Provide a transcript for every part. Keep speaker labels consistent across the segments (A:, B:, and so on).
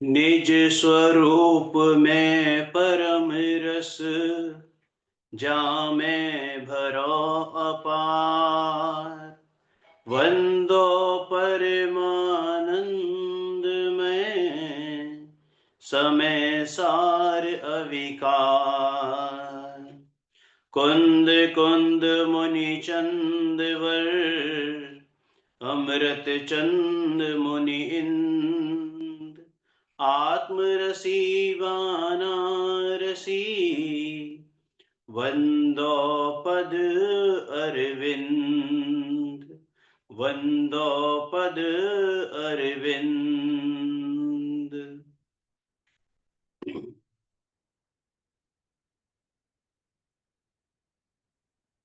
A: निज स्वरूप में परम रस जामे भरो अपार। वंदो परमानंद में समय सार अविकार। कुंद कुंद मुनि चंद वर अमृत चंद मुनि इंद। आत्मरसी वानारसी वंदो पद अरविंद। वंदो पद अरविंद।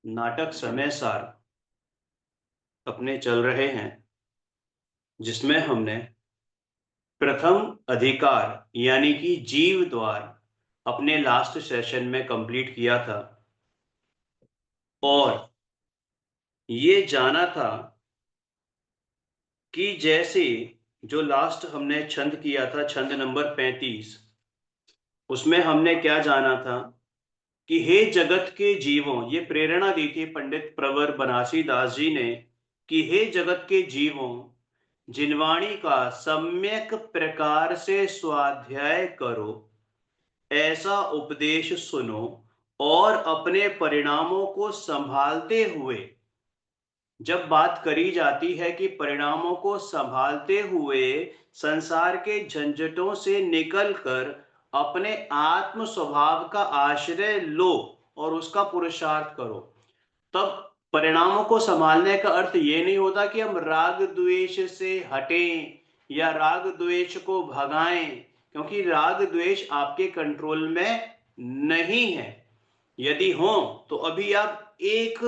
A: नाटक समय सार अपने चल रहे हैं, जिसमें हमने प्रथम अधिकार यानी कि जीव द्वार अपने लास्ट सेशन में कंप्लीट किया था और ये जाना था कि जैसे जो लास्ट हमने छंद किया था, छंद नंबर 35, उसमें हमने क्या जाना था कि हे जगत के जीवों, ये प्रेरणा दी थी पंडित प्रवर बनासी दास जी ने कि हे जगत के जीवों, जिनवाणी का सम्यक प्रकार से स्वाध्याय करो, ऐसा उपदेश सुनो और अपने परिणामों को संभालते हुए, जब बात करी जाती है कि परिणामों को संभालते हुए संसार के झंझटों से निकलकर अपने आत्म स्वभाव का आश्रय लो और उसका पुरुषार्थ करो, तब परिणामों को संभालने का अर्थ ये नहीं होता कि हम राग द्वेष से हटें या राग द्वेष को भगाएं, क्योंकि राग द्वेष आपके कंट्रोल में नहीं है। यदि हो तो अभी आप एक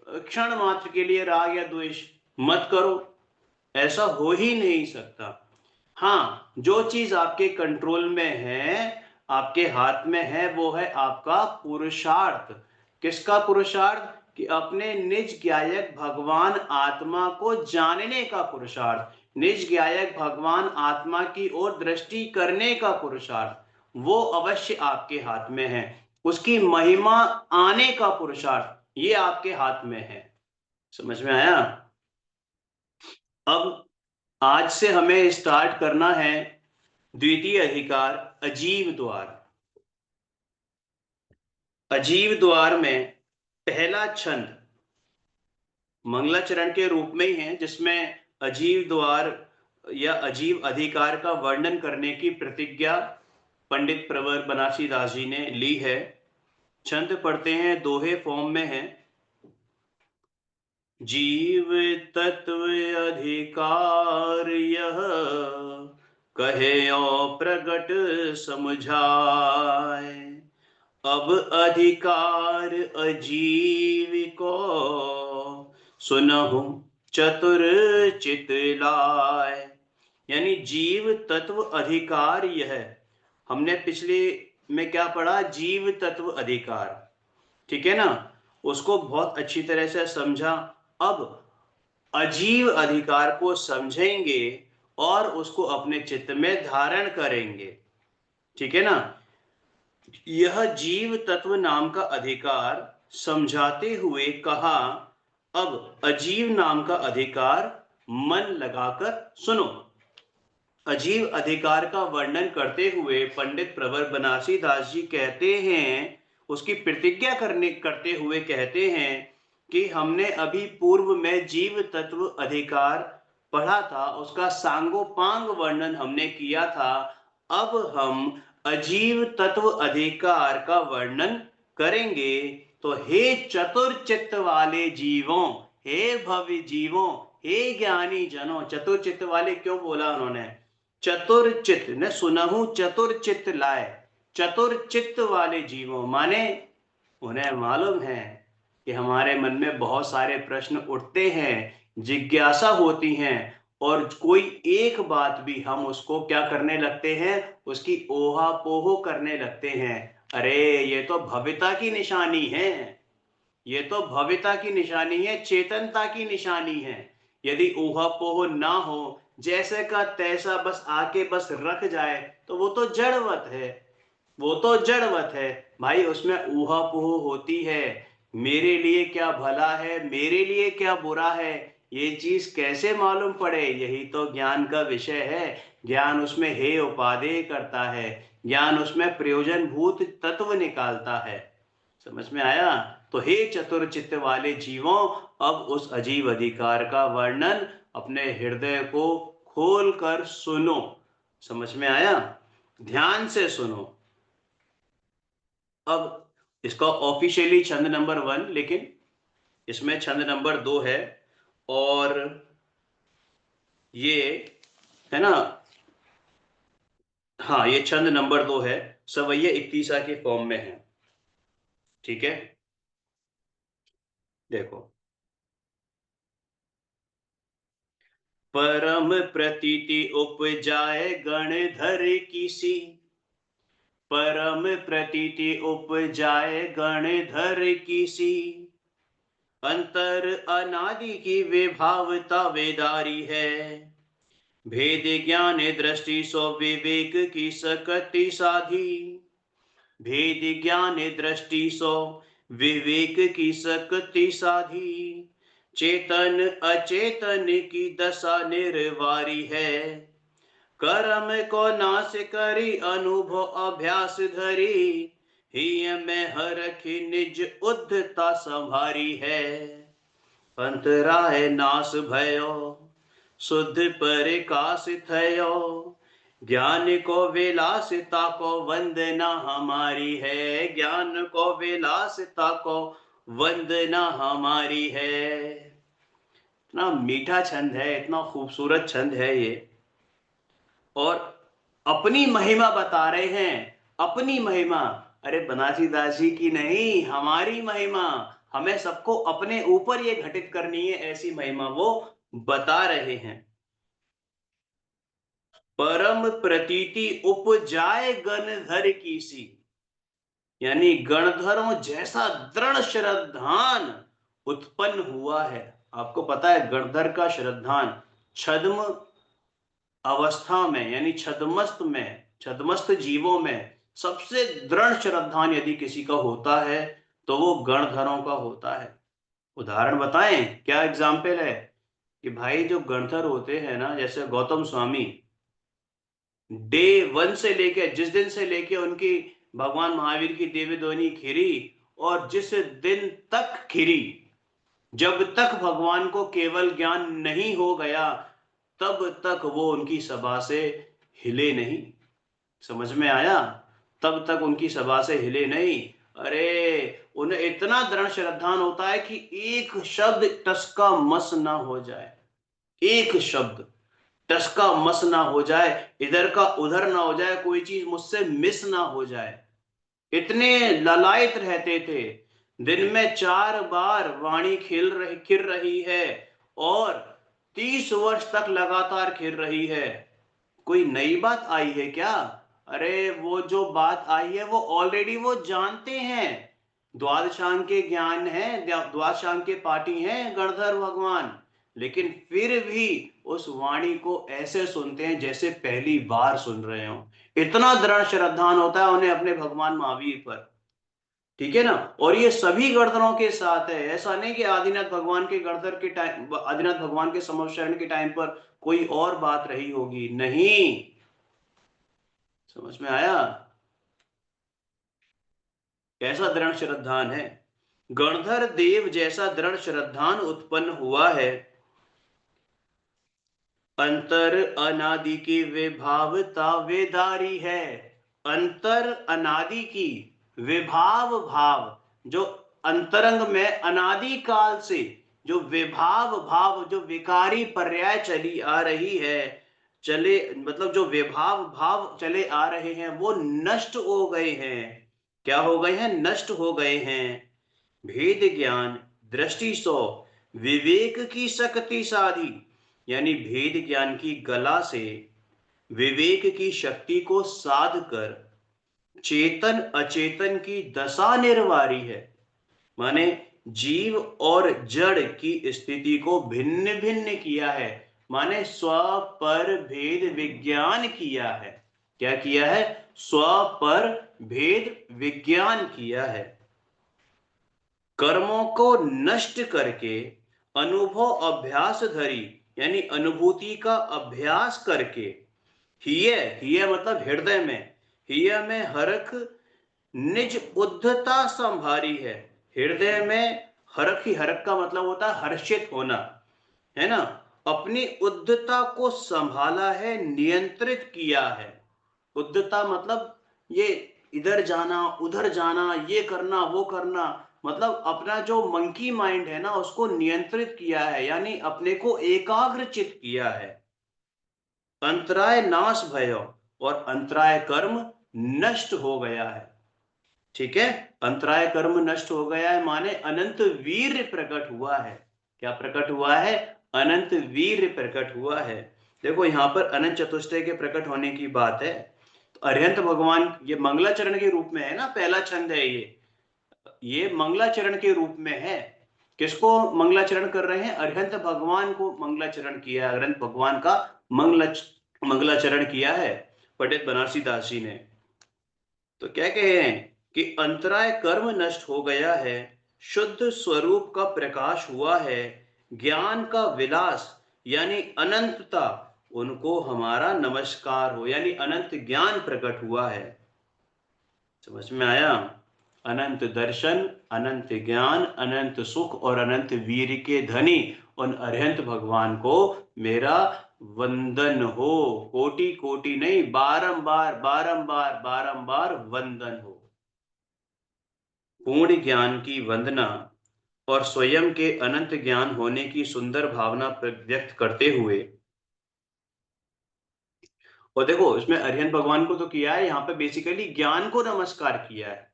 A: क्षण मात्र के लिए राग या द्वेष मत करो, ऐसा हो ही नहीं सकता। हाँ, जो चीज आपके कंट्रोल में है, आपके हाथ में है, वो है आपका पुरुषार्थ। किसका पुरुषार्थ? कि अपने निज ज्ञायक भगवान आत्मा को जानने का पुरुषार्थ, निज ज्ञायक भगवान आत्मा की ओर दृष्टि करने का पुरुषार्थ, वो अवश्य आपके हाथ में है। उसकी महिमा आने का पुरुषार्थ, ये आपके हाथ में है। समझ में आया? अब आज से हमें स्टार्ट करना है द्वितीय अधिकार, अजीव द्वार। अजीव द्वार में पहला छंद मंगलाचरण के रूप में ही है, जिसमें अजीव द्वार या अजीव अधिकार का वर्णन करने की प्रतिज्ञा पंडित प्रवर बनासी दास जी ने ली है। छंद पढ़ते हैं, दोहे फॉर्म में है। जीव तत्व अधिकार यह कहे और प्रगट समझाए। अब अधिकार अजीव को सुनहु चतुर चित लाए। यानी जीव तत्व अधिकार यह, हमने पिछले में क्या पढ़ा? जीव तत्व अधिकार, ठीक है ना, उसको बहुत अच्छी तरह से समझा। अब अजीव अधिकार को समझेंगे और उसको अपने चित्त में धारण करेंगे, ठीक है ना। यह जीव तत्व नाम का अधिकार समझाते हुए कहा, अब अजीव नाम का अधिकार मन लगाकर सुनो। अजीव अधिकार का वर्णन करते हुए पंडित प्रवर बनासी दास जी कहते हैं, उसकी प्रतिज्ञा करते हुए कहते हैं कि हमने अभी पूर्व में जीव तत्व अधिकार पढ़ा था, उसका सांगोपांग वर्णन हमने किया था। अब हम अजीव तत्व अधिकार का वर्णन करेंगे। तो हे चतुर चित्त वाले जीवों, हे भव्य जीवों, हे ज्ञानी जनों। चतुर चित्त वाले क्यों बोला उन्होंने? चतुर चित्त ने सुनहु चतुर चित्त लाए। चतुर चित्त वाले जीवों माने उन्हें मालूम है कि हमारे मन में बहुत सारे प्रश्न उठते हैं, जिज्ञासा होती हैं, और कोई एक बात भी हम उसको क्या करने लगते हैं? उसकी ओहापोह करने लगते हैं। अरे ये तो भव्यता की निशानी है, ये तो भव्यता की निशानी है, चेतनता की निशानी है। यदि ऊहापोह ना हो, जैसे का तैसा बस आके बस रख जाए तो वो तो जड़वत है, वो तो जड़वत है भाई। उसमें ऊहा-पोह होती है, मेरे लिए क्या भला है, मेरे लिए क्या बुरा है, ये चीज़ कैसे मालूम पड़े? यही तो ज्ञान का विषय है। ज्ञान उसमें हेय उपादेय करता है, ज्ञान उसमें प्रयोजनभूत तत्व निकालता है। समझ में आया? तो हे चतुर चित्त वाले जीवों, अब उस अजीब अधिकार का वर्णन अपने हृदय को खोल कर सुनो। समझ में आया? ध्यान से सुनो। अब इसका ऑफिशियली छंद नंबर 1, लेकिन इसमें छंद नंबर 2 है, और ये है ना, हाँ ये छंद नंबर 2 है, सवैया 31 के फॉर्म में है। ठीक है, देखो। परम प्रतीति उपजाए गणधर किसी, परम प्रतीति उपजाए गणधर किसी, अंतर अनादि की विभावता वेदारी है, भेद ज्ञान दृष्टि सो विवेक की सकति साधी, भेद ज्ञान दृष्टि सो विवेक की सकति साधी, चेतन अचेतन की दशा निर्वारी है, कर्म को नाश करी अनुभव अभ्यास धरी, ही में हरखी निज उद्धता संभारी है, अंतराय नाश भयो शुद्ध परिकाश थयो, ज्ञान को विलासिता को वंदना हमारी है, ज्ञान को विलासिता को वंदना हमारी है। इतना मीठा छंद है, इतना खूबसूरत छंद है ये, और अपनी महिमा बता रहे हैं, अपनी महिमा। अरे बनासी दास जी की नहीं, हमारी महिमा। हमें सबको अपने ऊपर ये घटित करनी है, ऐसी महिमा वो बता रहे हैं। परम प्रतीति उपजाए गणधर की सी, यानी गणधरों जैसा दृढ़ श्रद्धान उत्पन्न हुआ है। आपको पता है गणधर का श्रद्धान छद्म अवस्था में, यानी छद्मस्त में, छद्मस्त जीवों में सबसे दृढ़ श्रद्धान यदि किसी का होता है तो वो गणधरों का होता है। उदाहरण बताएं, क्या एग्जाम्पल है? कि भाई जो गणधर होते हैं ना, जैसे गौतम स्वामी, डे 1 से लेके, जिस दिन से लेके उनकी भगवान महावीर की दिव्य ध्वनि खिरी, और जिस दिन तक खिरी, जब तक भगवान को केवल ज्ञान नहीं हो गया, तब तक वो उनकी सभा से हिले नहीं। समझ में आया? तब तक उनकी सभा से हिले नहीं। अरे उन्हें इतना दृढ़ श्रद्धान होता है कि एक शब्द टसका मस ना हो जाए, एक शब्द टसका मस ना हो जाए, इधर का उधर ना हो जाए, कोई चीज मुझसे मिस ना हो जाए, इतने ललायत रहते थे। दिन में 4 बार वाणी खिल रही है, और 30 वर्ष तक लगातार खिल रही है। कोई नई बात आई है क्या? अरे वो जो बात आई है वो ऑलरेडी वो जानते हैं। द्वादशांग के ज्ञान है, द्वादशांग के पाठी हैं गणधर भगवान, लेकिन फिर भी उस वाणी को ऐसे सुनते हैं जैसे पहली बार सुन रहे हो। इतना दृढ़ श्रद्धान होता है उन्हें अपने भगवान महावीर पर। ठीक है ना? और ये सभी गणधरों के साथ है। ऐसा नहीं कि आदिनाथ भगवान के गणधर के टाइम, आदिनाथ भगवान के समशरण के टाइम पर कोई और बात रही होगी, नहीं। समझ में आया? कैसा दृढ़ श्रद्धान है। गणधर देव जैसा दृढ़ श्रद्धान उत्पन्न हुआ है। अंतर अनादि की विभावता वेदारी है। अंतर अनादि की विभाव भाव, जो अंतरंग में अनादि काल से जो विभाव भाव, जो विकारी पर्याय चली आ रही है, चले मतलब जो विभाव भाव चले आ रहे हैं वो नष्ट हो गए हैं। क्या हो गए हैं? नष्ट हो गए हैं। भेद ज्ञान दृष्टि सो विवेक की शक्ति साधी, यानी भेद ज्ञान की गला से विवेक की शक्ति को साध कर चेतन अचेतन की दशा निर्वारी है। माने जीव और जड़ की स्थिति को भिन्न भिन्न किया है। माने स्व पर भेद विज्ञान किया है। क्या किया है? स्व पर भेद विज्ञान किया है। कर्मों को नष्ट करके अनुभव अभ्यास धरी, यानी अनुभूति का अभ्यास करके, हिय मतलब हृदय में, हिय में हरख निज उद्धता संभारी है। हृदय में हरख, ही हरख का मतलब होता है हर्षित होना, है ना। अपनी उद्धता को संभाला है, नियंत्रित किया है। उद्धता मतलब ये इधर जाना उधर जाना, ये करना वो करना, मतलब अपना जो मंकी माइंड है ना उसको नियंत्रित किया है, यानी अपने को एकाग्रचित किया है। अंतराय नाश भयो, और अंतराय कर्म नष्ट हो गया है। ठीक है, अंतराय कर्म नष्ट हो गया है माने अनंत वीर्य प्रकट हुआ है। क्या प्रकट हुआ है? अनंत वीर्य प्रकट हुआ है। देखो यहाँ पर अनंत चतुष्टय के प्रकट होने की बात है। तो अरिहंत भगवान ये मंगलाचरण के रूप में है ना, पहला छंद है ये मंगलाचरण के रूप में है। किसको मंगलाचरण कर रहे हैं? अरिहंत भगवान को मंगलाचरण किया है। अरिहंत भगवान का मंगलाचरण किया है पंडित बनारसी दास जी ने। तो क्या कह रहे हैं कि अंतराय कर्म नष्ट हो गया है, शुद्ध स्वरूप का प्रकाश हुआ है, ज्ञान का विलास यानी अनंतता, उनको हमारा नमस्कार हो, यानी अनंत ज्ञान प्रकट हुआ है। समझ में आया? अनंत दर्शन, अनंत ज्ञान, अनंत सुख और अनंत वीर के धनी उन अरिहंत भगवान को मेरा वंदन हो। कोटि कोटि नहीं, बारंबार बारंबार बारंबार वंदन हो। पूर्ण ज्ञान की वंदना और स्वयं के अनंत ज्ञान होने की सुंदर भावना व्यक्त करते हुए, और देखो इसमें अरिहंत भगवान को तो किया है, यहाँ पे बेसिकली ज्ञान को नमस्कार किया है।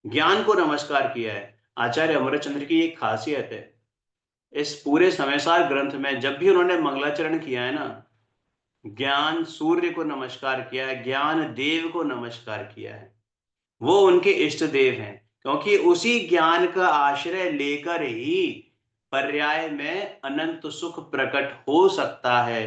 A: ज्ञान को नमस्कार किया है। आचार्य अमरचंद्र की एक खासियत है, इस पूरे समयसार ग्रंथ में जब भी उन्होंने मंगलाचरण किया है ना, ज्ञान सूर्य को नमस्कार किया है, ज्ञान देव को नमस्कार किया है। वो उनके इष्ट देव हैं, क्योंकि उसी ज्ञान का आश्रय लेकर ही पर्याय में अनंत सुख प्रकट हो सकता है,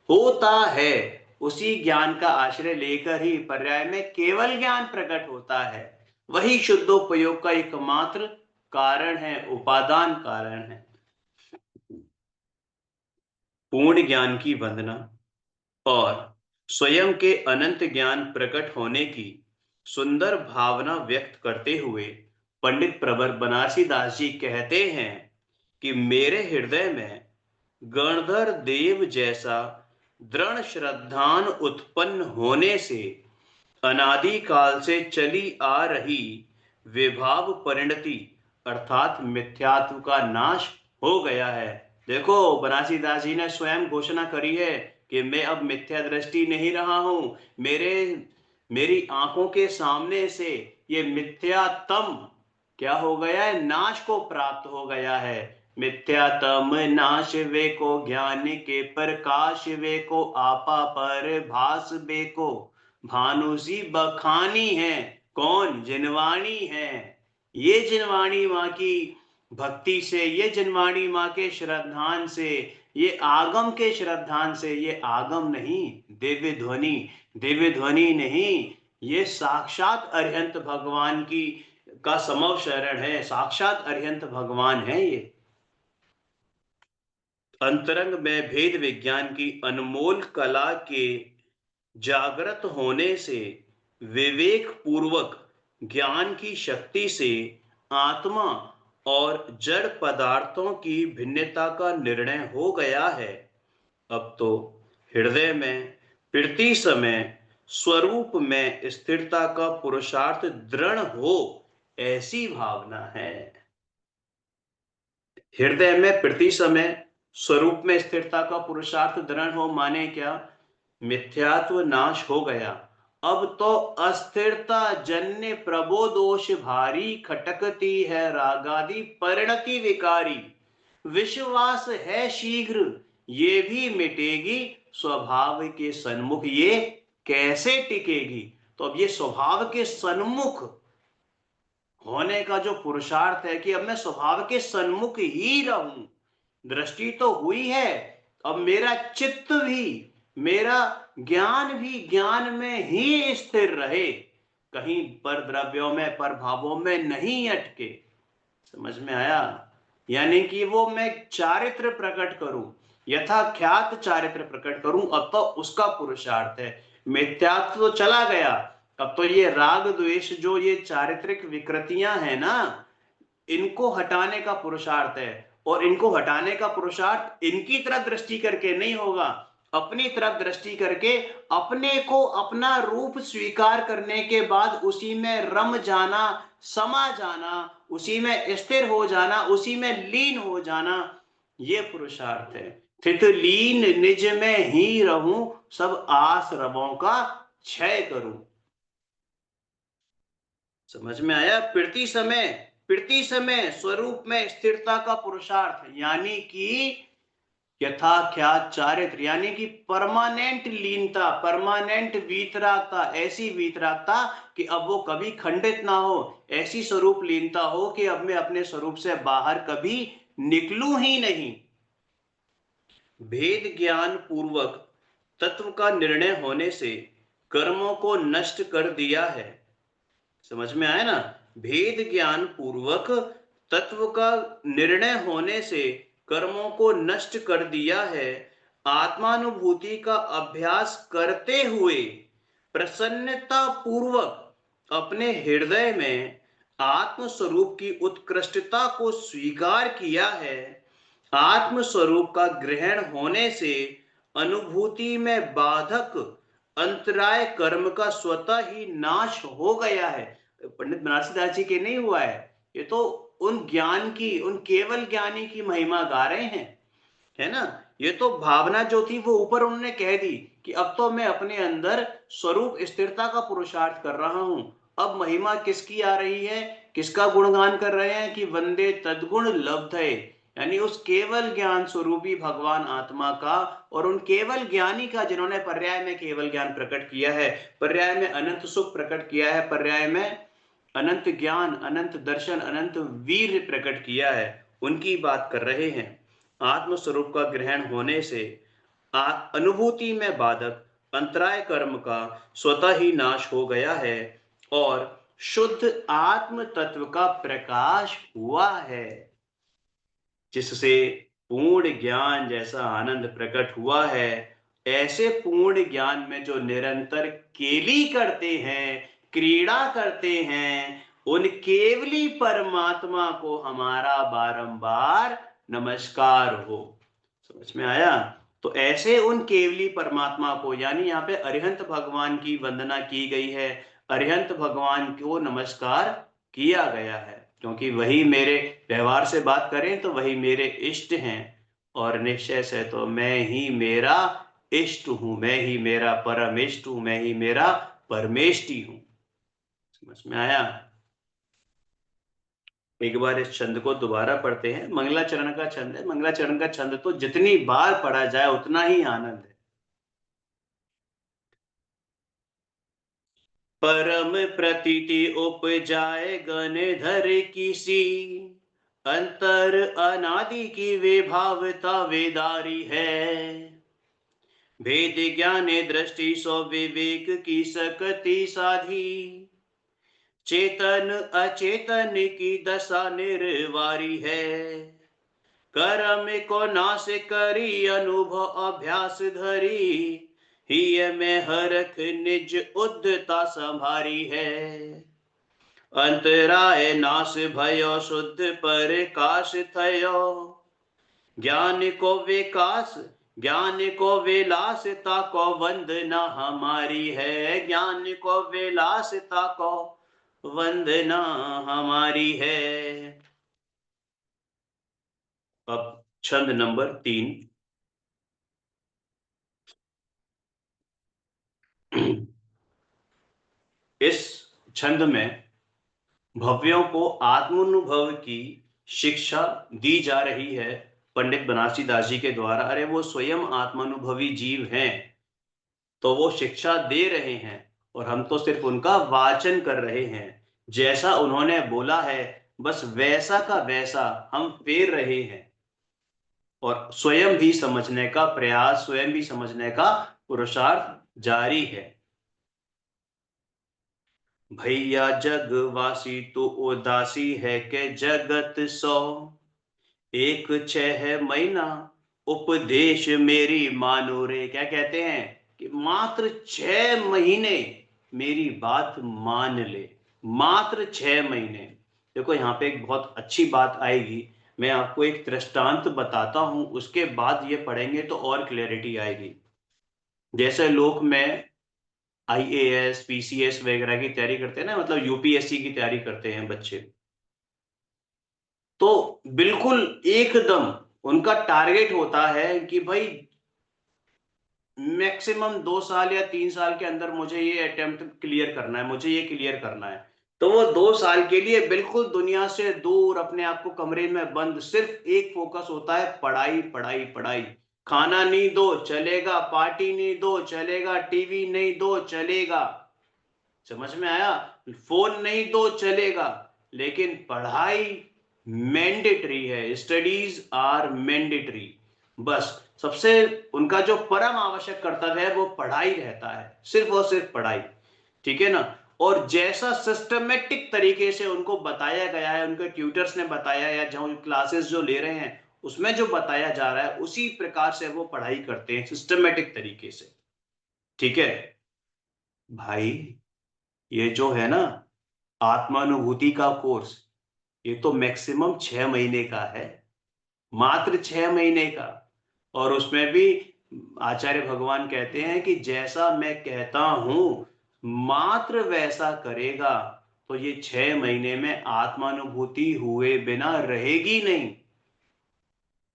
A: होता है। उसी ज्ञान का आश्रय लेकर ही पर्याय में केवल ज्ञान प्रकट होता है। वही शुद्धोपयोग का एकमात्र कारण है, उपादान कारण है। पूर्ण ज्ञान की वंदना और स्वयं के अनंत ज्ञान प्रकट होने की सुंदर भावना व्यक्त करते हुए पंडित प्रवर बनारसी दास जी कहते हैं कि मेरे हृदय में गणधर देव जैसा दृढ़ श्रद्धान उत्पन्न होने से अनादि काल से चली आ रही विभाव परिणति अर्थात मिथ्यात्व का नाश हो गया है। देखो बनारसी दास जी ने स्वयं घोषणा करी है कि मैं अब मिथ्या दृष्टि नहीं रहा हूं, मेरी आंखों के सामने से ये मिथ्यात्म क्या हो गया है? नाश को प्राप्त हो गया है। मिथ्यात्म नाश वे को, ज्ञान के प्रकाश वे को, आपा पर भास वे को, भानुसी बखानी है। कौन? जिनवाणी है। ये जिनवाणी माँ की भक्ति से, ये जिनवाणी माँ के श्रद्धान से, ये आगम के श्रद्धान से, ये आगम नहीं दिव्य ध्वनि, दिव्य ध्वनि नहीं, ये साक्षात अरिहंत भगवान की का समव शरण है, साक्षात अरिहंत भगवान है। ये अंतरंग में भेद विज्ञान की अनमोल कला के जागृत होने से, विवेक पूर्वक ज्ञान की शक्ति से आत्मा और जड़ पदार्थों की भिन्नता का निर्णय हो गया है। अब तो हृदय में प्रति समय स्वरूप में स्थिरता का पुरुषार्थ दृढ़ हो, ऐसी भावना है। हृदय में प्रति समय स्वरूप में स्थिरता का पुरुषार्थ दृढ़ हो माने क्या? मिथ्यात्व नाश हो गया, अब तो अस्थिरता जन्य प्रबोधोष भारी, खटकती है रागादि परिणति विकारी, विश्वास है शीघ्र ये भी मिटेगी, स्वभाव के सन्मुख ये कैसे टिकेगी। तो अब ये स्वभाव के सन्मुख होने का जो पुरुषार्थ है कि अब मैं स्वभाव के सन्मुख ही रहूं, दृष्टि तो हुई है अब मेरा चित्त भी, मेरा ज्ञान भी ज्ञान में ही स्थिर रहे, कहीं पर द्रव्यों में पर भावों में नहीं अटके। समझ में आया? यानी कि वो मैं चारित्र प्रकट करूं, यथाख्यात चारित्र प्रकट करूं, अब तो उसका पुरुषार्थ है। मिथ्यात्व तो चला गया, अब तो ये राग द्वेष जो ये चारित्रिक विकृतियां हैं ना, इनको हटाने का पुरुषार्थ है। और इनको हटाने का पुरुषार्थ इनकी तरफ दृष्टि करके नहीं होगा, अपनी तरफ दृष्टि करके, अपने को अपना रूप स्वीकार करने के बाद उसी में रम जाना, समा जाना, उसी में स्थिर हो जाना, उसी में लीन हो जाना, ये पुरुषार्थ है। स्थित लीन निज में ही रहूं, सब आश्रमों का क्षय करूं। समझ में आया? प्रति समय स्वरूप में स्थिरता का पुरुषार्थ, यानी कि यथाख्यात चारित्र, यानी कि परमानेंट लीनता, परमानेंट वीतरागता, ऐसी वीतरागता कि अब वो कभी खंडित ना हो, ऐसी स्वरूप लीनता हो कि अब मैं अपने स्वरूप से बाहर कभी निकलूं ही नहीं। भेद ज्ञान पूर्वक तत्व का निर्णय होने से कर्मों को नष्ट कर दिया है। समझ में आया ना? भेद ज्ञान पूर्वक तत्व का निर्णय होने से कर्मों को नष्ट कर दिया है। आत्मानुभूति का अभ्यास करते हुए प्रसन्नता पूर्वक अपने हृदय में आत्म स्वरूप की उत्कृष्टता को स्वीकार किया है। आत्म स्वरूप का ग्रहण होने से अनुभूति में बाधक अंतराय कर्म का स्वतः ही नाश हो गया है। पंडित बनारसी दास जी के नहीं हुआ है, ये तो उन ज्ञान की, उन केवल ज्ञानी की महिमा गा रहे हैं, है ना? ये तो भावना जो थी वो ऊपर उन्होंने कह दी कि अब तो मैं अपने अंदर स्वरूप स्थिरता का पुरुषार्थ कर रहा हूं। अब महिमा किसकी आ रही है, किसका गुणगान कर रहे हैं कि वंदे तद्गुण लब्धये, यानी उस केवल ज्ञान स्वरूपी भगवान आत्मा का, और उन केवल ज्ञानी का जिन्होंने पर्याय में केवल ज्ञान प्रकट किया है, पर्याय में अनंत सुख प्रकट किया है, पर्याय में अनंत ज्ञान, अनंत दर्शन, अनंत वीर प्रकट किया है, उनकी बात कर रहे हैं। आत्म स्वरूप का ग्रहण होने से अनुभूति में बाधक अंतराय कर्म का स्वतः ही नाश हो गया है और शुद्ध आत्म तत्व का प्रकाश हुआ है, जिससे पूर्ण ज्ञान जैसा आनंद प्रकट हुआ है। ऐसे पूर्ण ज्ञान में जो निरंतर केली करते हैं, क्रीड़ा करते हैं, उन केवली परमात्मा को हमारा बारंबार नमस्कार हो। समझ में आया? तो ऐसे उन केवली परमात्मा को, यानी यहाँ पे अरिहंत भगवान की वंदना की गई है, अरिहंत भगवान को नमस्कार किया गया है, क्योंकि वही मेरे, व्यवहार से बात करें तो वही मेरे इष्ट हैं, और निश्चय से तो मैं ही मेरा इष्ट हूं, मैं ही मेरा परम इष्ट हूं, मैं ही मेरा परमेष्टि हूं। समझ में आया? एक बार इस छंद को दोबारा पढ़ते हैं। मंगलाचरण का छंद है। मंगलाचरण का छंद तो जितनी बार पढ़ा जाए उतना ही आनंद है। परम प्रतीति उपजाए गणधर किसी, अंतर अनादि की वे भावता वेदारी है। भेद ज्ञान दृष्टि सो विवेक की सकती साधी, चेतन अचेतन की दशा निर्वारी है। कर्म को नाश करी अनुभव अभ्यास धरी, ही में हरख निज उद्धता संभारी है। अंतराय नाश भयो शुद्ध प्रकाश थयो, ज्ञान को विकास ज्ञान को विलासता को वंदना हमारी है, ज्ञान को विलासता को वंदना हमारी है। अब छंद नंबर 3। इस छंद में भव्यों को आत्मानुभव की शिक्षा दी जा रही है पंडित बनारसी दास जी के द्वारा। अरे वो स्वयं आत्मानुभवी जीव हैं, तो वो शिक्षा दे रहे हैं और हम तो सिर्फ उनका वाचन कर रहे हैं। जैसा उन्होंने बोला है बस वैसा का वैसा हम फेर रहे हैं। और स्वयं भी समझने का प्रयास, स्वयं भी समझने का पुरुषार्थ जारी है। भैया जगवासी तो उदासी है के जगत सो, एक 6 महीना उपदेश मेरी मानो रे। क्या कहते हैं कि मात्र 6 महीने मेरी बात मान ले, मात्र 6 महीने। देखो यहाँ पे एक बहुत अच्छी बात आएगी, मैं आपको एक दृष्टांत बताता हूं, उसके बाद ये पढ़ेंगे तो और क्लैरिटी आएगी। जैसे लोग में आईएएस पीसीएस वगैरह की तैयारी करते हैं ना, मतलब यूपीएससी की तैयारी करते हैं बच्चे, तो बिल्कुल एकदम उनका टारगेट होता है कि भाई मैक्सिमम 2 साल या 3 साल के अंदर मुझे ये अटेम्प्ट क्लियर करना है, मुझे ये क्लियर करना है। तो वो 2 साल के लिए बिल्कुल दुनिया से दूर, अपने आप को कमरे में बंद, सिर्फ एक फोकस होता है, पढ़ाई पढ़ाई पढ़ाई। खाना नहीं दो चलेगा, पार्टी नहीं दो चलेगा, टीवी नहीं दो चलेगा, समझ में आया, फोन नहीं दो चलेगा, लेकिन पढ़ाई मैंडेटरी है, स्टडीज आर मैंडेटरी। बस सबसे उनका जो परम आवश्यक कर्तव्य है वो पढ़ाई रहता है, सिर्फ और सिर्फ पढ़ाई। ठीक है ना। और जैसा सिस्टमेटिक तरीके से उनको बताया गया है, उनके ट्यूटर्स ने बताया, या जो क्लासेस जो ले रहे हैं उसमें जो बताया जा रहा है, उसी प्रकार से वो पढ़ाई करते हैं सिस्टमेटिक तरीके से। ठीक है भाई, ये जो है ना आत्मानुभूति का कोर्स, ये तो मैक्सिमम 6 महीने का है, मात्र 6 महीने का। और उसमें भी आचार्य भगवान कहते हैं कि जैसा मैं कहता हूं मात्र वैसा करेगा तो ये 6 महीने में आत्मानुभूति हुए बिना रहेगी नहीं।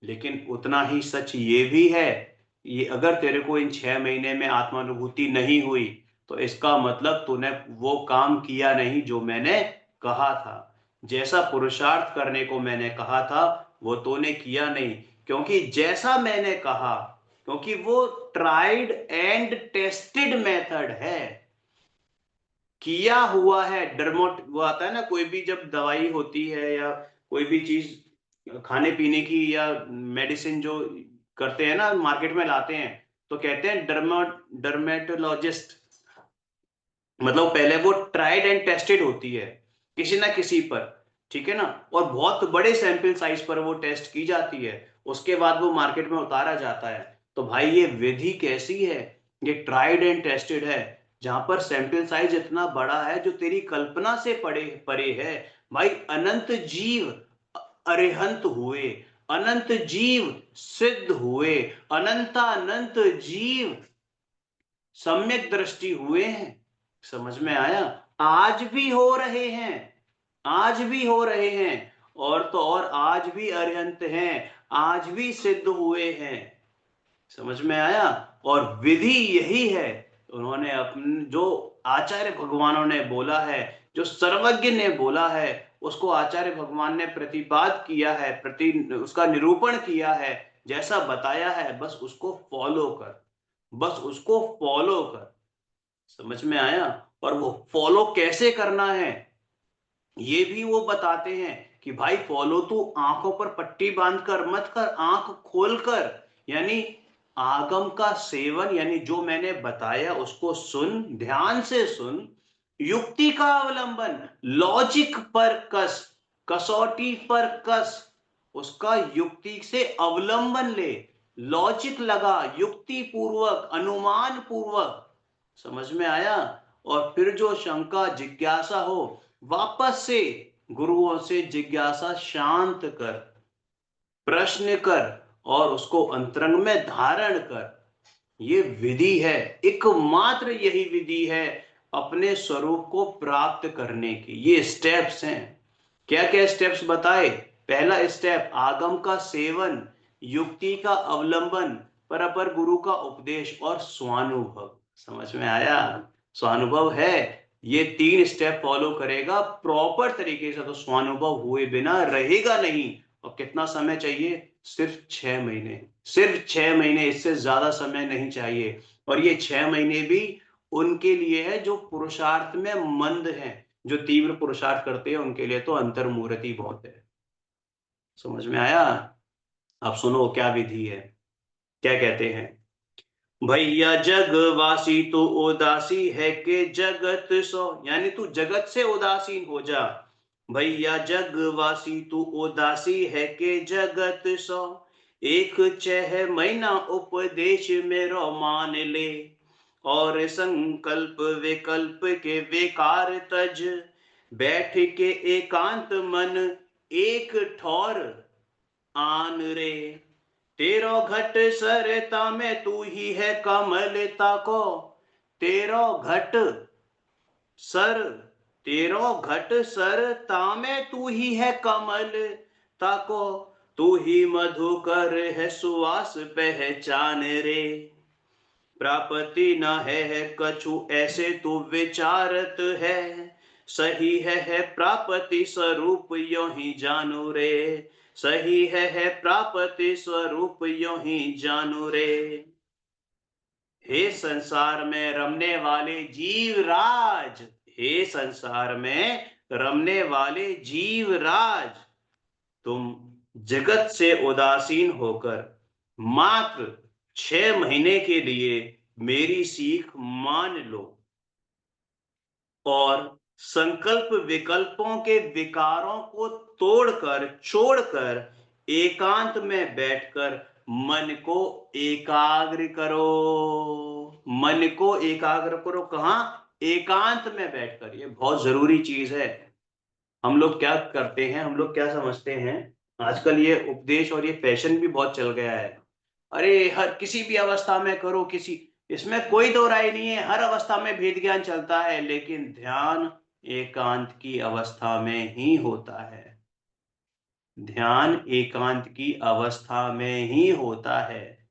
A: लेकिन उतना ही सच ये भी है, ये अगर तेरे को इन 6 महीने में आत्मानुभूति नहीं हुई तो इसका मतलब तूने वो काम किया नहीं जो मैंने कहा था। जैसा पुरुषार्थ करने को मैंने कहा था वो तूने किया नहीं, क्योंकि जैसा मैंने कहा, क्योंकि वो ट्राइड एंड टेस्टेड मेथड है, किया हुआ है। डर्मोट वो आता है ना, कोई भी जब दवाई होती है या कोई भी चीज खाने पीने की या मेडिसिन जो करते हैं ना, मार्केट में लाते हैं, तो कहते हैं डर्मेटोलॉजिस्ट, मतलब पहले वो ट्राइड एंड टेस्टेड होती है किसी ना किसी पर। ठीक है ना। और बहुत बड़े सैंपल साइज पर वो टेस्ट की जाती है, उसके बाद वो मार्केट में उतारा जाता है। तो भाई ये विधि कैसी है, ये ट्राइड एंड टेस्टेड है, जहां पर सैंपल साइज इतना बड़ा है जो तेरी कल्पना से परे परे है। भाई अनंत जीव अरिहंत हुए, अनंत जीव सिद्ध हुए, अनंतानंत जीव सम्यक दृष्टि हुए हैं। समझ में आया। आज भी हो रहे हैं, आज भी हो रहे हैं, और तो और आज भी अरिहंत हैं, आज भी सिद्ध हुए हैं। समझ में आया। और विधि यही है, उन्होंने अपने जो आचार्य भगवानों ने बोला है, जो सर्वज्ञ ने बोला है, उसको आचार्य भगवान ने प्रतिपाद किया है, उसका निरूपण किया है, जैसा बताया है बस उसको फॉलो कर, बस उसको फॉलो कर। समझ में आया। और वो फॉलो कैसे करना है ये भी वो बताते हैं कि भाई फॉलो तू आंखों पर पट्टी बांधकर मत कर, आंख खोलकर, यानी आगम का सेवन, यानी जो मैंने बताया उसको सुन, ध्यान से सुन, युक्ति का अवलंबन, लॉजिक पर कस, कसौटी पर कस, उसका युक्ति से अवलंबन ले, लॉजिक लगा, युक्ति पूर्वक, अनुमान पूर्वक। समझ में आया। और फिर जो शंका जिज्ञासा हो, वापस से गुरुओं से जिज्ञासा शांत कर, प्रश्न कर, और उसको अंतरंग में धारण कर। ये विधि है, एकमात्र यही विधि है अपने स्वरूप को प्राप्त करने की। ये स्टेप्स हैं। क्या क्या स्टेप्स बताए। पहला स्टेप आगम का सेवन, युक्ति का अवलंबन, पर अपर गुरु का उपदेश और स्वानुभव। समझ में आया। स्वानुभव है, ये 3 स्टेप फॉलो करेगा प्रॉपर तरीके से तो स्वानुभव हुए बिना रहेगा नहीं। और कितना समय चाहिए, सिर्फ 6 महीने, सिर्फ 6 महीने, इससे ज्यादा समय नहीं चाहिए। और ये 6 महीने भी उनके लिए है जो पुरुषार्थ में मंद हैं, जो तीव्र पुरुषार्थ करते हैं उनके लिए तो अंतर्मूर्ति बहुत है। समझ में आया। अब सुनो क्या विधि है, क्या कहते हैं। भैया जगवासी तू उदासी है के जगत सो, यानी तू जगत से उदासीन हो जा। भैया जगवासी तू उदासी है के जगत सो, एक चह महीना उपदेश मेरो मान ले, और संकल्प विकल्प के विकार तज, बैठ के एकांत मन एक ठौर आन रे। तेरो घट सरता में तू ही है कमलता को, तेरो घट सर, तेरो घट सरता में तू ही है कमलता को, तू ही मधुकर है सुवास पहचान रे। प्रापति न है कछु ऐसे तू विचारत है, सही है प्रापति स्वरूप यो ही जानो रे, सही है प्रापति स्वरूप यो ही जानो रे। हे संसार में रमने वाले जीवराज, हे संसार में रमने वाले जीवराज, तुम जगत से उदासीन होकर मात्र 6 महीने के लिए मेरी सीख मान लो, और संकल्प विकल्पों के विकारों को तोड़कर छोड़कर एकांत में बैठकर मन को एकाग्र करो। मन को एकाग्र करो कहां? एकांत में बैठकर। ये बहुत जरूरी चीज है। हम लोग क्या करते हैं, हम लोग क्या समझते हैं, आजकल ये उपदेश और ये फैशन भी बहुत चल गया है। अरे हर किसी भी अवस्था में करो, किसी, इसमें कोई दो राय नहीं है, हर अवस्था में भेद ज्ञान चलता है, लेकिन ध्यान एकांत की अवस्था में ही होता है। ध्यान एकांत की अवस्था में ही होता है।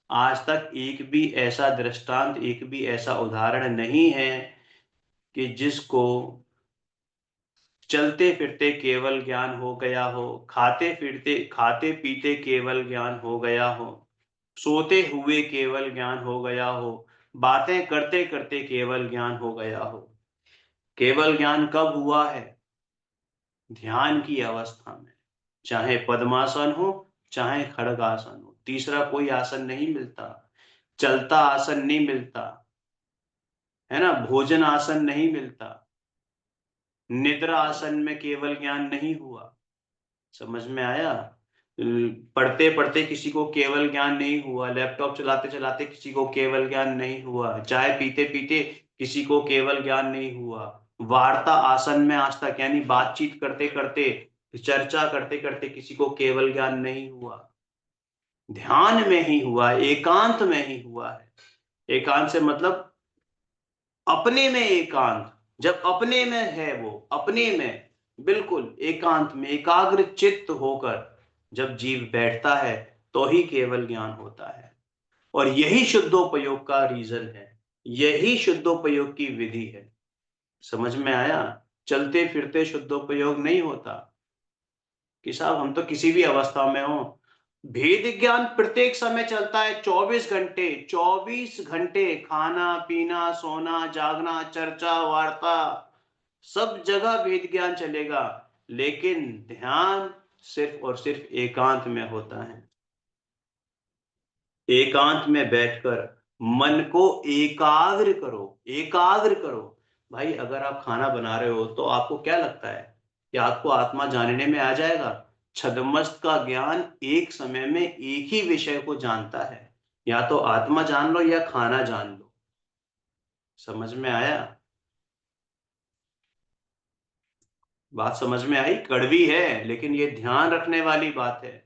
A: आज तक एक भी ऐसा दृष्टांत, एक भी ऐसा उदाहरण नहीं है कि जिसको चलते फिरते केवल ज्ञान हो गया हो, खाते पीते केवल ज्ञान हो गया हो, सोते हुए केवल ज्ञान हो गया हो, बातें करते करते केवल ज्ञान हो गया हो। केवल ज्ञान कब हुआ है? ध्यान की अवस्था में। चाहे पद्मासन हो, चाहे खड़गासन हो, तीसरा कोई आसन नहीं मिलता। चलता आसन नहीं मिलता, है ना, भोजन आसन नहीं मिलता, निद्रा आसन में केवल ज्ञान नहीं हुआ। समझ में आया? पढ़ते पढ़ते किसी को केवल ज्ञान नहीं हुआ, लैपटॉप चलाते चलाते किसी को केवल ज्ञान नहीं हुआ, चाय पीते पीते किसी को केवल ज्ञान नहीं हुआ, वार्ता आसन में आज तक, यानी बातचीत करते करते, चर्चा करते करते किसी को केवल ज्ञान नहीं हुआ। ध्यान में ही हुआ, एकांत में ही हुआ है। एकांत से मतलब अपने में एकांत। जब अपने में है, वो अपने में बिल्कुल एकांत में एकाग्र चित्त होकर जब जीव बैठता है, तो ही केवल ज्ञान होता है। और यही शुद्धोपयोग का रीजन है, यही शुद्धोपयोग की विधि है। समझ में आया? चलते फिरते शुद्धोपयोग नहीं होता कि साहब हम तो किसी भी अवस्था में हो। भेद ज्ञान प्रत्येक समय चलता है, 24 घंटे, 24 घंटे खाना पीना सोना जागना चर्चा वार्ता, सब जगह वेद ज्ञान चलेगा, लेकिन ध्यान सिर्फ और सिर्फ एकांत में होता है। एकांत में बैठकर मन को एकाग्र करो, एकाग्र करो। भाई अगर आप खाना बना रहे हो तो आपको क्या लगता है कि आपको आत्मा जानने में आ जाएगा? छद्मस्त का ज्ञान एक समय में एक ही विषय को जानता है, या तो आत्मा जान लो या खाना जान लो। समझ में आया? बात समझ में आई? कड़वी है, लेकिन ये ध्यान रखने वाली बात है।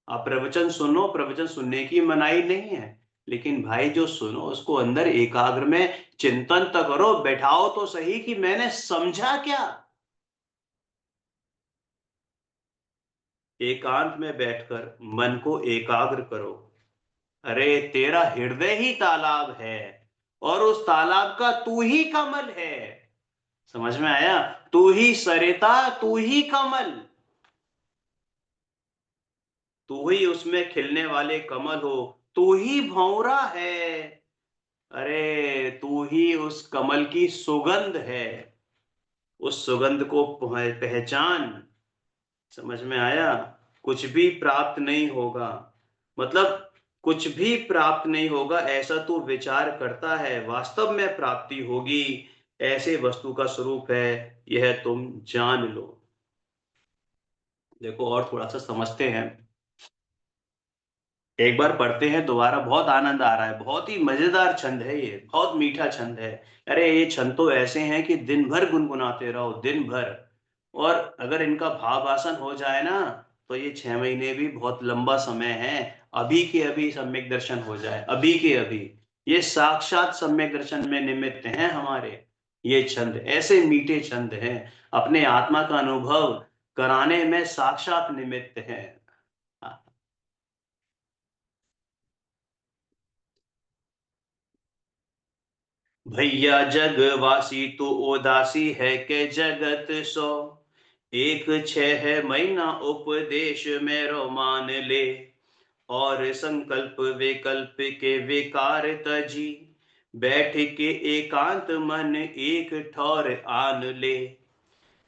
A: आप प्रवचन सुनो, प्रवचन सुनने की मनाही नहीं है, लेकिन भाई जो सुनो उसको अंदर एकाग्र में चिंतन तो करो, बैठाओ तो सही कि मैंने समझा क्या। एकांत में बैठकर मन को एकाग्र करो। अरे तेरा हृदय ही तालाब है, और उस तालाब का तू ही कमल है। समझ में आया? तू ही सरिता, तू ही कमल, तू ही उसमें खिलने वाले कमल हो, तू ही भंवरा है। अरे तू ही उस कमल की सुगंध है, उस सुगंध को पहचान। समझ में आया? कुछ भी प्राप्त नहीं होगा, मतलब कुछ भी प्राप्त नहीं होगा ऐसा तू विचार करता है, वास्तव में प्राप्ति होगी, ऐसे वस्तु का स्वरूप है, यह तुम जान लो। देखो और थोड़ा सा समझते हैं, एक बार पढ़ते हैं दोबारा, बहुत आनंद आ रहा है, बहुत ही मजेदार छंद है ये, बहुत मीठा छंद है। अरे ये छंद तो ऐसे हैं कि दिन भर गुनगुनाते रहो, दिन भर। और अगर इनका भावासन हो जाए ना, तो ये 6 महीने भी बहुत लंबा समय है। अभी के अभी सम्यक दर्शन हो जाए, अभी के अभी, ये साक्षात सम्यक दर्शन में निमित्त हैं हमारे। ये छंद ऐसे मीठे छंद हैं, अपने आत्मा का अनुभव कराने में साक्षात निमित्त हैं। भैया जगवासी तू उदासी है के जगत सो, एक 6 महीना उपदेश में मान ले, और संकल्प विकल्प के विकार तजी, बैठ के एकांत मन एक ठौर आन ले।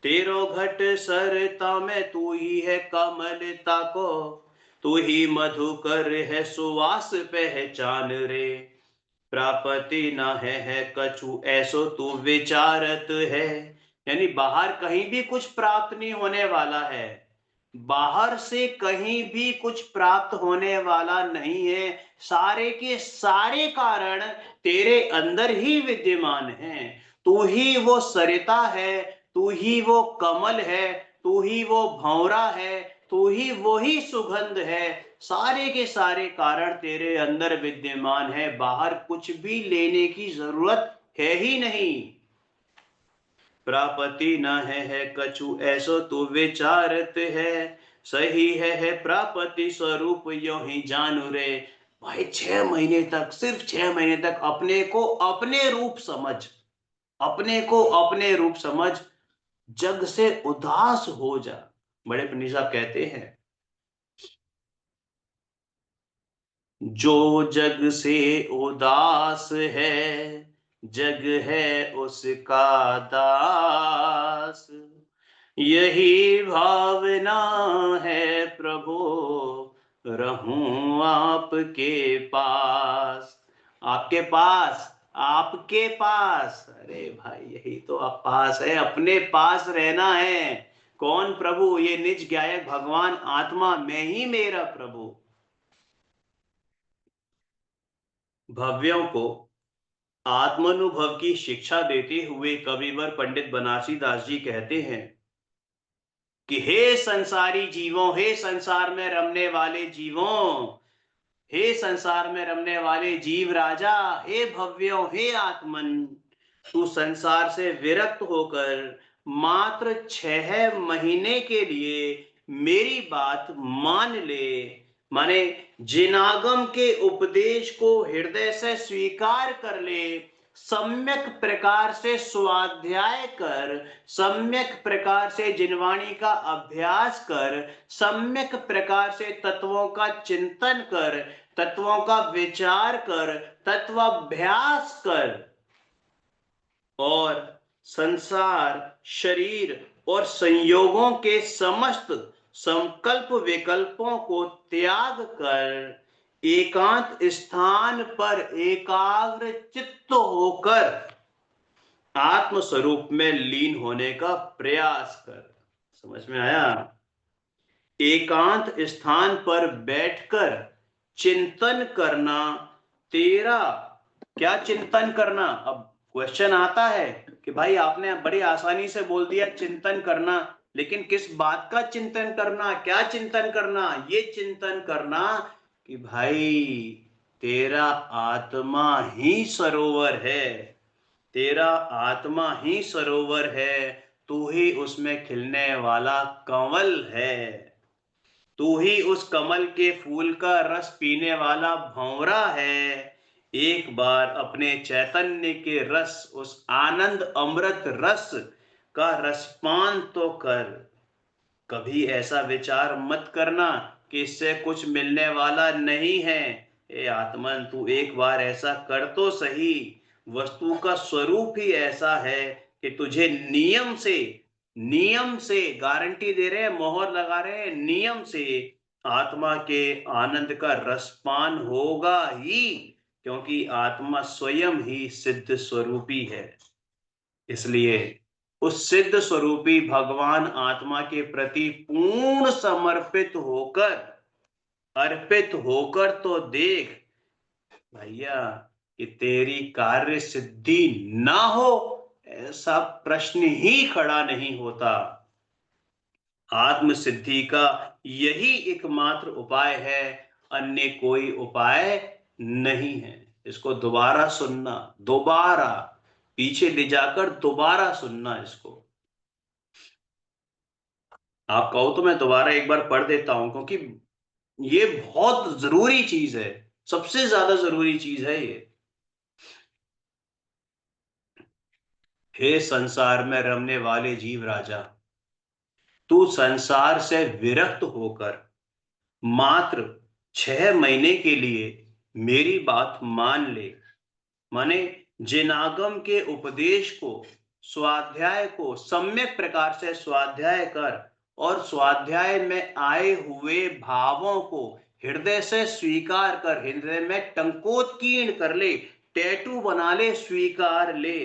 A: तेरो घट सरता में तू ही है कमलता को, तू ही मधुकर है सुवास पहचान रे। प्रापति न है कछु ऐसो तू विचारत है, यानी बाहर कहीं भी कुछ प्राप्त नहीं होने वाला है, बाहर से कहीं भी कुछ प्राप्त होने वाला नहीं है, सारे के सारे कारण तेरे अंदर ही विद्यमान हैं। तू ही वो सरिता है, तू ही वो कमल है, तू ही वो भंवरा है, तू ही वही सुगंध है। सारे के सारे कारण तेरे अंदर विद्यमान है, बाहर कुछ भी लेने की जरूरत है ही नहीं। प्रापति न है कछु ऐसो तू विचारत है, सही है प्रापति स्वरूप यो ही जानू रे। भाई 6 महीने तक, सिर्फ 6 महीने तक अपने को अपने रूप समझ, अपने को अपने रूप समझ, जग से उदास हो जा। बड़े पंडित साहब कहते हैं, जो जग से उदास है, जग है उसका दास, यही भावना है प्रभु, रहूं आपके पास। आपके पास, आपके पास, अरे भाई यही तो आप पास है, अपने पास रहना है। कौन प्रभु? ये निज गायक भगवान आत्मा, मैं ही मेरा प्रभु। भव्यों को आत्मानुभव की शिक्षा देते हुए कविवर पंडित बनारसी दास जी कहते हैं कि हे संसारी जीवों, हे संसार में रमने वाले जीवों, हे संसार में रमने वाले जीव राजा, हे भव्यों, हे आत्मन, तू संसार से विरक्त होकर मात्र 6 महीने के लिए मेरी बात मान ले। माने जिनागम के उपदेश को हृदय से स्वीकार कर ले, सम्यक प्रकार से स्वाध्याय कर, सम्यक प्रकार से जिनवाणी का अभ्यास कर, सम्यक प्रकार से तत्वों का चिंतन कर, तत्वों का विचार कर, तत्वाभ्यास कर, और संसार, शरीर और संयोगों के समस्त संकल्प विकल्पों को त्याग कर एकांत स्थान पर एकाग्र चित्त होकर आत्म स्वरूप में लीन होने का प्रयास कर। समझ में आया? एकांत स्थान पर बैठकर चिंतन करना तेरा। क्या चिंतन करना? अब क्वेश्चन आता है कि भाई आपने बड़ी आसानी से बोल दिया चिंतन करना, लेकिन किस बात का चिंतन करना, क्या चिंतन करना? ये चिंतन करना कि भाई तेरा आत्मा ही सरोवर है, तेरा आत्मा ही सरोवर है, तू ही उसमें खिलने वाला कंवल है, तू ही उस कमल के फूल का रस पीने वाला भंवरा है। एक बार अपने चैतन्य के रस, उस आनंद अमृत रस का रसपान तो कर। कभी ऐसा विचार मत करना कि इससे कुछ मिलने वाला नहीं है। ए आत्मन, तू एक बार ऐसा कर तो सही। वस्तु का स्वरूप ही ऐसा है कि तुझे नियम से नियम से गारंटी दे रहे हैं, मोहर लगा रहे हैं, नियम से आत्मा के आनंद का रसपान होगा ही, क्योंकि आत्मा स्वयं ही सिद्ध स्वरूपी है। इसलिए उस सिद्ध स्वरूपी भगवान आत्मा के प्रति पूर्ण समर्पित होकर, अर्पित होकर तो देख भैया कि तेरी कार्य सिद्धि ना हो, ऐसा प्रश्न ही खड़ा नहीं होता। आत्म सिद्धि का यही एकमात्र उपाय है, अन्य कोई उपाय नहीं है। इसको दोबारा सुनना, दोबारा पीछे ले जाकर दोबारा सुनना इसको। आप कहो तो मैं दोबारा एक बार पढ़ देता हूं, क्योंकि ये बहुत जरूरी चीज है, सबसे ज्यादा जरूरी चीज है ये। हे संसार में रमने वाले जीव राजा, तू संसार से विरक्त होकर मात्र 6 महीने के लिए मेरी बात मान ले। माने जिनागम के उपदेश को, स्वाध्याय को सम्यक प्रकार से स्वाध्याय कर, और स्वाध्याय में आए हुए भावों को हृदय से स्वीकार कर, हृदय में टंकोत्कीर्ण कर ले, टैटू बना ले, स्वीकार ले।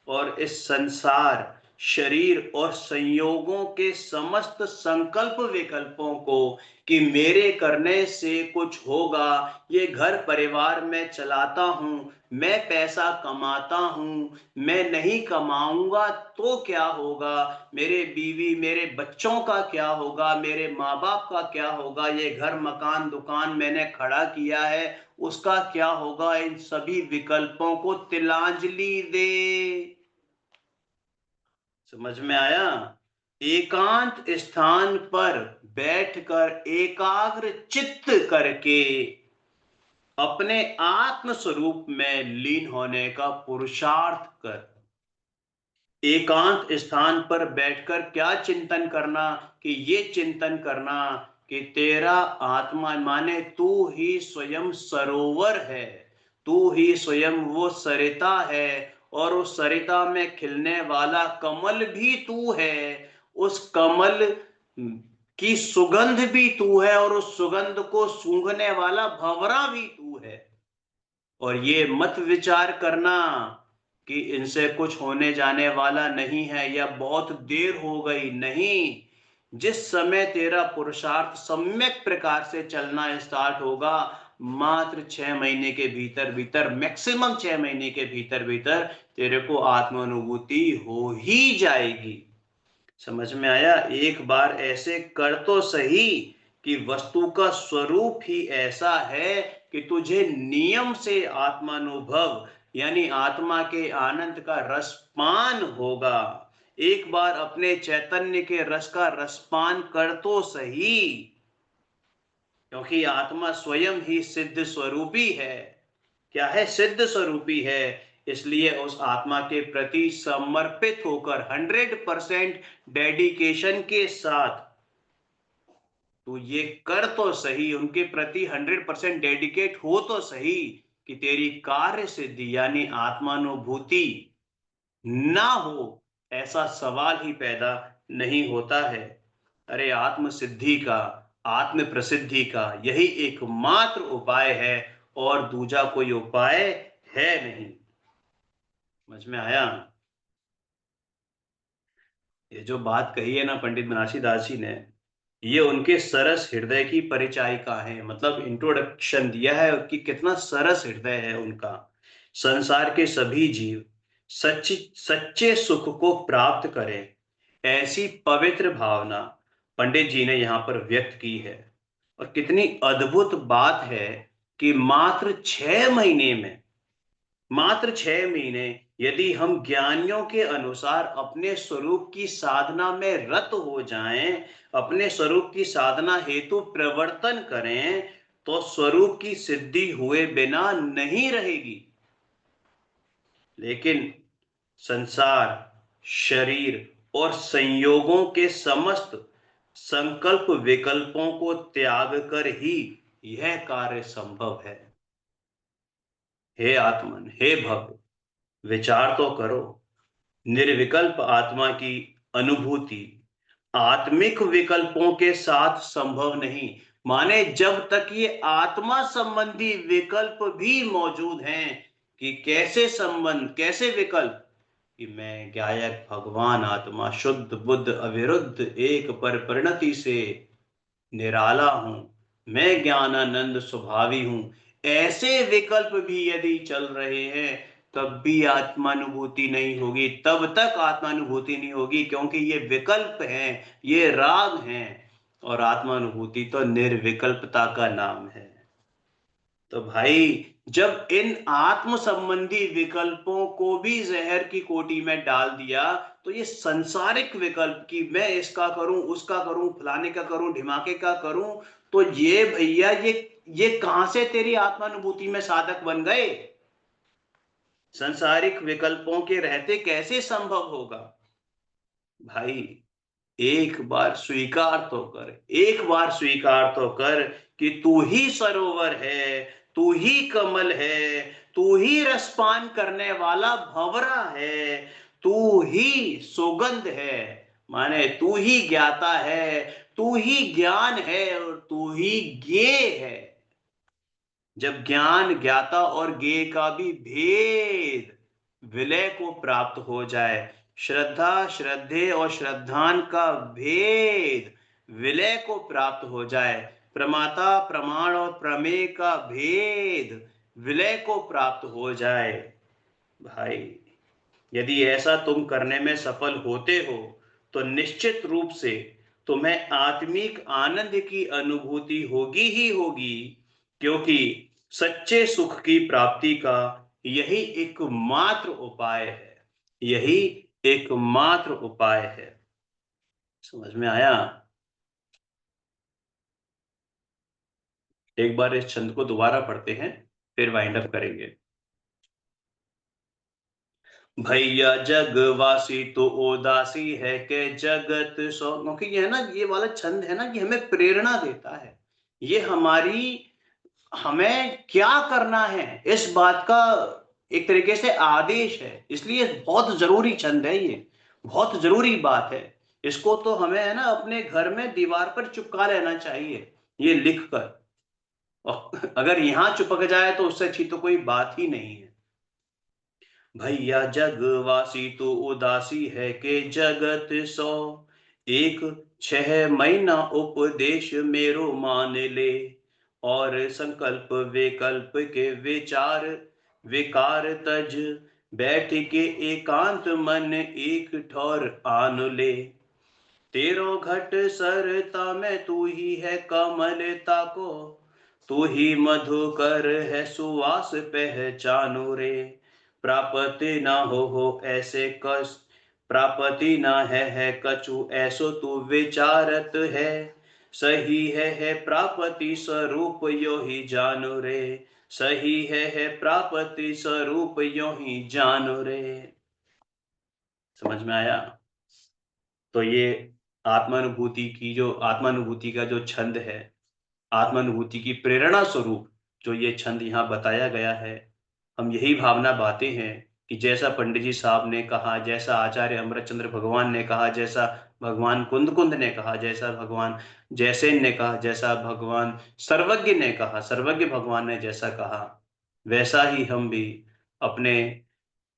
A: और इस संसार, शरीर और संयोगों के समस्त संकल्प विकल्पों को कि मेरे करने से कुछ होगा, ये घर परिवार में चलाता हूं, मैं पैसा कमाता हूं, मैं नहीं कमाऊंगा तो क्या होगा, मेरे बीवी मेरे बच्चों का क्या होगा, मेरे माँ बाप का क्या होगा, ये घर मकान दुकान मैंने खड़ा किया है उसका क्या होगा, इन सभी विकल्पों को तिलांजलि दे। समझ में आया? एकांत स्थान पर बैठकर एकाग्र चित्त करके अपने आत्म स्वरूप में लीन होने का पुरुषार्थ कर। एकांत स्थान पर बैठकर क्या चिंतन करना, कि ये चिंतन करना कि तेरा आत्मा, माने तू ही स्वयं सरोवर है, तू ही स्वयं वो सरिता है, और उस सरिता में खिलने वाला कमल भी तू है, उस कमल की सुगंध भी तू है, और उस सुगंध को सूंघने वाला भंवरा भी तू है। और ये मत विचार करना कि इनसे कुछ होने जाने वाला नहीं है या बहुत देर हो गई, नहीं। जिस समय तेरा पुरुषार्थ सम्यक प्रकार से चलना स्टार्ट होगा, मात्र 6 महीने के भीतर भीतर, मैक्सिमम 6 महीने के भीतर भीतर तेरे को आत्मानुभूति हो ही जाएगी। समझ में आया? एक बार ऐसे कर तो सही कि वस्तु का स्वरूप ही ऐसा है कि तुझे नियम से आत्मानुभव, यानी आत्मा के आनंद का रसपान होगा। एक बार अपने चैतन्य के रस का रसपान कर तो सही, क्योंकि आत्मा स्वयं ही सिद्ध स्वरूपी है। क्या है? सिद्ध स्वरूपी है। इसलिए उस आत्मा के प्रति समर्पित होकर 100% डेडिकेशन के साथ तू ये कर तो सही, उनके प्रति 100% डेडिकेट हो तो सही, कि तेरी कार्य सिद्धि यानी आत्मानुभूति ना हो, ऐसा सवाल ही पैदा नहीं होता है। अरे आत्म सिद्धि का, आत्म प्रसिद्धि का यही एकमात्र उपाय है, और दूजा कोई उपाय है नहीं। समझ में आया? ये जो बात कही है ना पंडित बनारसी दास जी ने, ये उनके सरस हृदय की परिचायिका है, मतलब इंट्रोडक्शन दिया है कि कितना सरस हृदय है उनका। संसार के सभी जीव सच्ची सच्चे सुख को प्राप्त करें, ऐसी पवित्र भावना पंडित जी ने यहाँ पर व्यक्त की है। और कितनी अद्भुत बात है कि मात्र 6 महीने में, मात्र 6 महीने यदि हम ज्ञानियों के अनुसार अपने स्वरूप की साधना में रत हो जाएं, अपने स्वरूप की साधना हेतु प्रवर्तन करें, तो स्वरूप की सिद्धि हुए बिना नहीं रहेगी। लेकिन संसार, शरीर और संयोगों के समस्त संकल्प विकल्पों को त्याग कर ही यह कार्य संभव है। हे आत्मन, हे भक्त, विचार तो करो। निर्विकल्प आत्मा की अनुभूति आत्मिक विकल्पों के साथ संभव नहीं। माने जब तक ये आत्मा संबंधी विकल्प भी मौजूद हैं, कि कैसे संबंध, कैसे विकल्प, कि मैं गायक भगवान आत्मा शुद्ध बुद्ध अविरुद्ध एक पर परिणति से निराला हूं, मैं ज्ञानानंद स्वभावी हूं, ऐसे विकल्प भी यदि चल रहे हैं तब भी आत्मानुभूति नहीं होगी, तब तक आत्मानुभूति नहीं होगी, क्योंकि ये विकल्प हैं, ये राग हैं। और आत्मानुभूति तो निर्विकल्पता का नाम है। तो भाई जब इन आत्म संबंधी विकल्पों को भी जहर की कोटी में डाल दिया, तो ये संसारिक विकल्प कि मैं इसका करूं, उसका करूं, फलाने का करूं, ढिमाके का करूं, तो ये भैया ये कहां से तेरी आत्मानुभूति में साधक बन गए? संसारिक विकल्पों के रहते कैसे संभव होगा? भाई एक बार स्वीकार तो कर, एक बार स्वीकार तो कर कि तू ही सरोवर है, तू ही कमल है, तू ही रसपान करने वाला भंवरा है, तू ही सुगंध है। माने तू ही ज्ञाता है, तू ही ज्ञान है और तू ही ज्ञेय है। जब ज्ञान ज्ञाता और ज्ञेय का भी भेद विलय को प्राप्त हो जाए, श्रद्धा श्रद्धेय और श्रद्धान का भेद विलय को प्राप्त हो जाए, प्रमाता प्रमाण और प्रमेय का भेद विलय को प्राप्त हो जाए, भाई यदि ऐसा तुम करने में सफल होते हो तो निश्चित रूप से तुम्हें आत्मिक आनंद की अनुभूति होगी ही होगी, क्योंकि सच्चे सुख की प्राप्ति का यही एकमात्र उपाय है, यही एकमात्र उपाय है। समझ में आया? एक बार इस छंद को दोबारा पढ़ते हैं, फिर वाइंड अप करेंगे। भैया जगवासी तो उदासी है के जगत सो, क्योंकि ये है ना, ये वाला छंद है ना, ये हमें प्रेरणा देता है, ये हमारी, हमें क्या करना है इस बात का एक तरीके से आदेश है। इसलिए बहुत जरूरी छंद है ये, बहुत जरूरी बात है। इसको तो हमें है ना अपने घर में दीवार पर चिपका लेना चाहिए ये लिख कर, और अगर यहां चिपक जाए तो उससे अच्छी तो कोई बात ही नहीं है। भैया जगवासी तो उदासी है के जगत सो, एक 6 महीना उपदेश मेरो मान ले, और संकल्प विकल्प के विचार विकार तज, बैठ के एकांत मन एक ठौर आन ले, तेरो घट सरता में तू ही है कमलता को, तू ही मधुकर है सुवास पहचानो रे, प्रापति ना हो ऐसे कष्ट, प्रापति ना है कछु ऐसो तू विचारत है, सही है प्रापति स्वरूप यो ही जानो रे, सही है प्रापति स्वरूप यो ही जानो रे। समझ में आया? तो ये आत्मानुभूति का जो छंद है, आत्मानुभूति की प्रेरणा स्वरूप जो ये छंद यहाँ बताया गया है, हम यही भावना बातें हैं कि जैसा पंडित जी साहब ने कहा, जैसा आचार्य अमृतचंद्र भगवान ने कहा, जैसा भगवान कुंद कुंद ने कहा, जैसा भगवान जयसेन ने कहा, जैसा भगवान सर्वज्ञ ने कहा, सर्वज्ञ भगवान ने जैसा कहा, वैसा ही हम भी अपने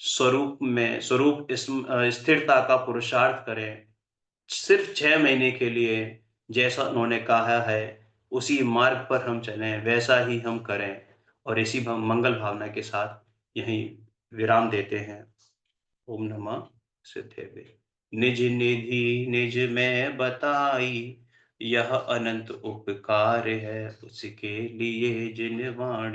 A: स्वरूप में स्थिरता का पुरुषार्थ करें। सिर्फ 6 महीने के लिए जैसा उन्होंने कहा है उसी मार्ग पर हम चलें, वैसा ही हम करें, और इसी मंगल भावना के साथ यहीं विराम देते हैं। ओम नमः सिद्धेवे। निज निधि निज में बताई, यह अनंत उपकार है उसके लिए जिन वाणी